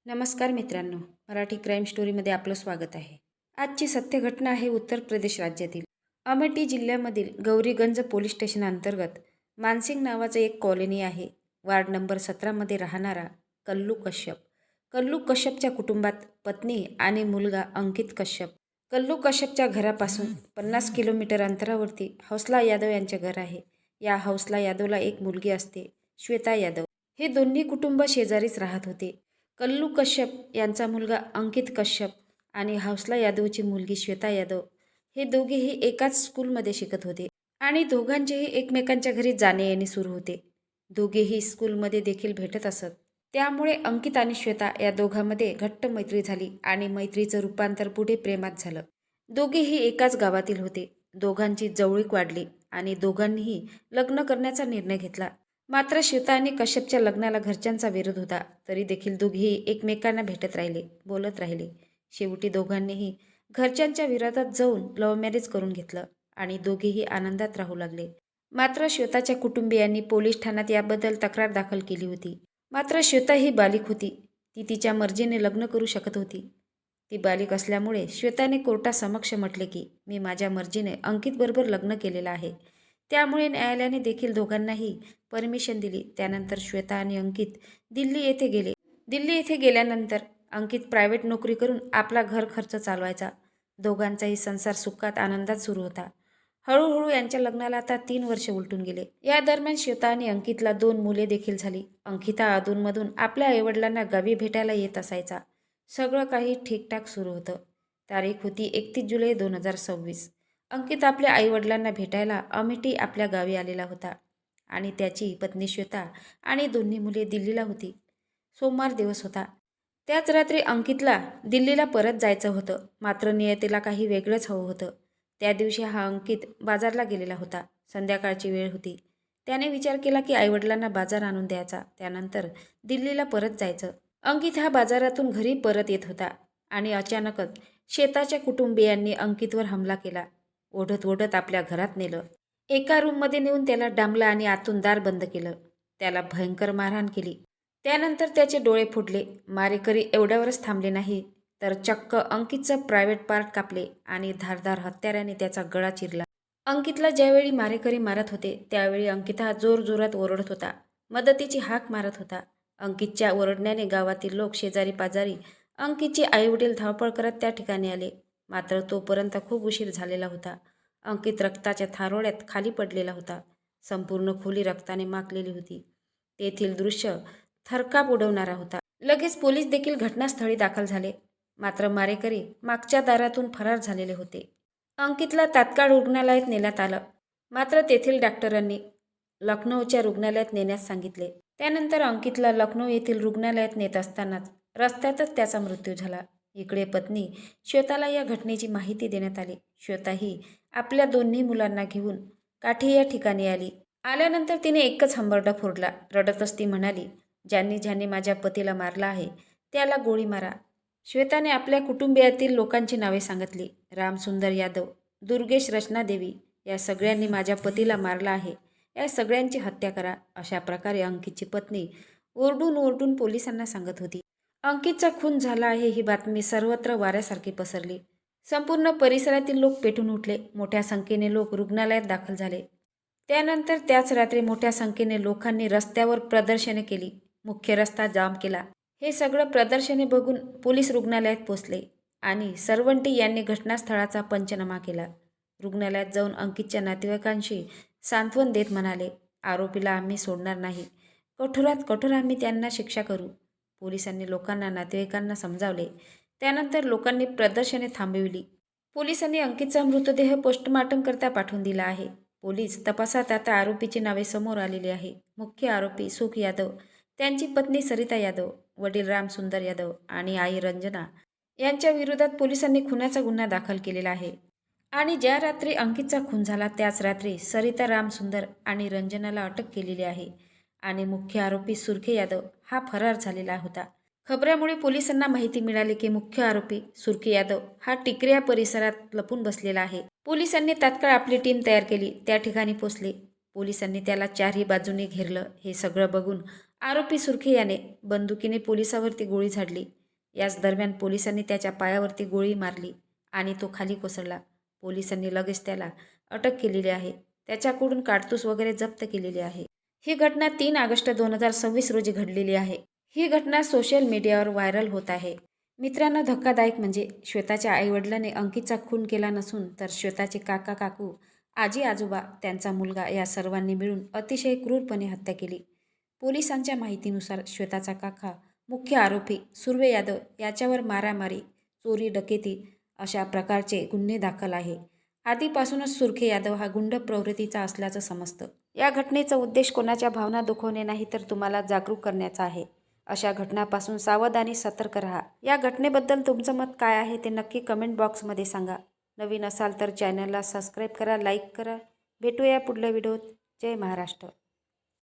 नमस्कार मित्रांनो, मराठी क्राईम स्टोरीमध्ये आपलं स्वागत आहे. आजची सत्य घटना आहे उत्तर प्रदेश राज्यातील अमेठी जिल्ह्यामधील गौरीगंज पोलीस स्टेशन अंतर्गत मानसिंग नावाचं एक कॉलनी आहे. वार्ड नंबर 17मध्ये राहणारा कल्लू कश्यप. कल्लू कश्यपच्या कुटुंबात पत्नी आणि मुलगा अंकित कश्यप. कल्लू कश्यपच्या घरापासून 50 किलोमीटर अंतरावरती हौसला यादव यांचे घर आहे. या हौसला यादवला एक मुलगी असते, श्वेता यादव. हे दोन्ही कुटुंब शेजारीच राहत होते. कल्लू कश्यप यांचा मुलगा अंकित कश्यप आणि हौसला यादवची मुलगी श्वेता यादव हे दोघेही एकाच स्कूलमध्ये शिकत होते आणि दोघांचेही एकमेकांच्या घरी जाणे येणे सुरू होते. दोघेही स्कूलमध्ये देखील भेटत असत. त्यामुळे अंकित आणि श्वेता या दोघांमध्ये घट्ट मैत्री झाली आणि मैत्रीचं रूपांतर पुढे प्रेमात झालं. दोघेही एकाच गावातील होते. दोघांची जवळीक वाढली आणि दोघांनीही लग्न करण्याचा निर्णय घेतला. मात्र श्वेता आणि कश्यपच्या लग्नाला घरच्यांचा विरोध होता. तरी देखील दोघेही एकमेकांना भेटत राहिले, बोलत राहिले. शेवटी दोघांनीही घरच्यांच्या विरोधात जाऊन लव्ह मॅरेज करून घेतलं आणि दोघेही आनंदात राहू लागले. मात्र श्वेताच्या कुटुंबियांनी पोलीस ठाण्यात याबद्दल तक्रार दाखल केली होती. मात्र श्वेता ही बालिक होती. ती तिच्या मर्जीने लग्न करू शकत होती. ती बालिक असल्यामुळे श्वेताने कोर्टासमक्ष म्हटले की मी माझ्या मर्जीने अंकितबरोबर लग्न केलेलं आहे. त्यामुळे न्यायालयाने देखील दोघांनाही परमिशन दिली. त्यानंतर श्वेता आणि अंकित दिल्ली येथे गेले. दिल्ली येथे गेल्यानंतर अंकित प्रायव्हेट नोकरी करून आपला घर खर्च चालवायचा. दोघांचाही संसार सुखात आनंदात सुरू होता. हळूहळू यांच्या लग्नाला आता 3 वर्ष उलटून गेले. या दरम्यान श्वेता आणि अंकितला 2 मुले देखील झाली. अंकिता अधूनमधून आपल्या आईवडिलांना गावी भेटायला येत असायचा. सगळं काही ठीकठाक सुरू होतं. तारीख होती 31 जुलै 2026. अंकित आपल्या आईवडिलांना भेटायला अमेठी आपल्या गावी आलेला होता आणि त्याची पत्नी श्वेता आणि दोन्ही मुले दिल्लीला होती. सोमवार दिवस होता. त्याच रात्री अंकितला दिल्लीला परत जायचं होतं. मात्र नियतीला काही वेगळंच हवं होतं. त्या दिवशी हा अंकित बाजारला गेलेला होता. संध्याकाळची वेळ होती. त्याने विचार केला की आईवडिलांना बाजार आणून द्यायचा, त्यानंतर दिल्लीला परत जायचं. अंकित हा बाजारातून घरी परत येत होता आणि अचानकच श्वेताच्या कुटुंबियांनी अंकितवर हमला केला. ओढत ओढत आपल्या घरात नेलं. एका रूममध्ये नेऊन त्याला डांबलं आणि आतून दार बंद केलं. त्याला भयंकर मारहाण केली. त्यानंतर त्याचे डोळे फुटले. मारेकरी एवढ्यावरच थांबले नाही तर चक्क अंकितचं प्रायव्हेट पार्ट कापले आणि धारदार हत्याराने त्याचा गळा चिरला. अंकितला ज्यावेळी मारेकरी मारत होते त्यावेळी अंकित हा जोरजोरात ओरडत होता. मदतीची हाक मारत होता. अंकितच्या ओरडण्याने गावातील लोक, शेजारी पाजारी, अंकितचे आईवडील धावपळ करत त्या ठिकाणी आले. मात्र तोपर्यंत खूप उशीर झालेला होता. अंकित रक्ताच्या थारोळ्यात खाली पडलेला होता. संपूर्ण खोली रक्ताने माखलेली होती. तेथील दृश्य थरकाप उडवणारा होता. लगेच पोलीस देखील घटनास्थळी दाखल झाले. मात्र मारेकरी मागच्या दारातून फरार झालेले होते. अंकितला तात्काळ रुग्णालयात नेण्यात आलं. मात्र तेथील डॉक्टरांनी लखनौच्या रुग्णालयात नेण्यास सांगितले. त्यानंतर अंकितला लखनौ येथील रुग्णालयात नेत असतानाच रस्त्यातच त्याचा मृत्यू झाला. इकडे पत्नी श्वेताला या घटनेची माहिती देण्यात आली. श्वेता ही आपल्या दोन्ही मुलांना घेऊन काठी या ठिकाणी आली. आल्यानंतर तिने एकच हंबरडा फोडला. रडतच ती म्हणाली, ज्यांनी ज्यांनी माझ्या पतीला मारला आहे त्याला गोळी मारा. श्वेताने आपल्या कुटुंबियातील लोकांची नावे सांगितली. रामसुंदर यादव, दुर्गेश रचना देवी या सगळ्यांनी माझ्या पतीला मारला आहे. या सगळ्यांची हत्या करा. अशा प्रकारे अंकितची पत्नी ओरडून ओरडून पोलिसांना सांगत होती. अंकितचा खून झाला आहे ही बातमी सर्वत्र वाऱ्यासारखी पसरली. संपूर्ण परिसरातील लोक पेटून उठले. मोठ्या संख्येने लोक रुग्णालयात दाखल झाले. त्यानंतर त्याच रात्री मोठ्या संख्येने लोकांनी रस्त्यावर प्रदर्शने केली. मुख्य रस्ता जाम केला. हे सगळं प्रदर्शने बघून पोलीस रुग्णालयात पोचले आणि सरवंटी यांनी घटनास्थळाचा पंचनामा केला. रुग्णालयात जाऊन अंकितच्या नातेवाईकांशी सांत्वन देत म्हणाले, आरोपीला आम्ही सोडणार नाही. कठोरात कठोर आम्ही त्यांना शिक्षा करू. पोलिसांनी लोकांना, नातेवाईकांना समजावले. त्यानंतर लोकांनी प्रदर्शने थांबविली. पोलिसांनी अंकितचा मृतदेह पोस्टमार्टम करता पाठवून दिला आहे. पोलीस तपासात आता आरोपीची नावे समोर आलेली आहे. मुख्य आरोपी सुख यादव, त्यांची पत्नी सरिता यादव, वडील रामसुंदर यादव आणि आई रंजना यांच्या विरोधात पोलिसांनी खुनाचा गुन्हा दाखल केलेला आहे. आणि ज्या रात्री अंकितचा खून झाला त्याच रात्री सरिता, रामसुंदर आणि रंजनाला अटक केलेली आहे आणि मुख्य आरोपी सुर्खे यादव हा फरार झालेला होता. खबरामुळे पोलिसांना माहिती मिळाली की मुख्य आरोपी सुर्खे यादव हा टिकऱ्या परिसरात लपून बसलेला आहे. पोलिसांनी तात्काळ आपली टीम तयार केली. त्या ठिकाणी पोचले. पोलिसांनी त्याला चारही बाजूने घेरलं. हे सगळं बघून आरोपी सुर्खे याने बंदुकीने पोलिसावरती गोळी झाडली. याच दरम्यान पोलिसांनी त्याच्या पायावरती गोळी मारली आणि तो खाली कोसळला. पोलिसांनी लगेच त्याला अटक केलेली आहे. त्याच्याकडून काडतूस वगैरे जप्त केलेली आहे. ही घटना 3 ऑगस्ट 2026 रोजी घडलेली आहे. ही घटना सोशल मीडियावर व्हायरल होत आहे. मित्रांनो, धक्कादायक म्हणजे श्वेताच्या आईवडिलांनी अंकितचा खून केला नसून तर श्वेताचे काका काकू, आजी आजोबा, त्यांचा मुलगा या सर्वांनी मिळून अतिशय क्रूरपणे हत्या केली. पोलिसांच्या माहितीनुसार श्वेताचा काका मुख्य आरोपी सुर्वे यादव याच्यावर मारामारी, चोरी, डकेती अशा प्रकारचे गुन्हे दाखल आहे. आधीपासूनच सुर्खे यादव हा गुंड प्रवृत्तीचा असल्याचं समजतं. या घटनेचा उद्देश कोणाच्या भावना दुखवणे नाही तर तुम्हाला जागरूक करण्याचा आहे. अशा घटनांपासून सावध आणि सतर्क राहा. या घटनेबद्दल तुमचं मत काय आहे ते नक्की कमेंट बॉक्समध्ये सांगा. नवीन असाल तर चॅनलला सबस्क्राईब करा, लाईक करा. भेटूया पुढल्या व्हिडिओत. जय महाराष्ट्र.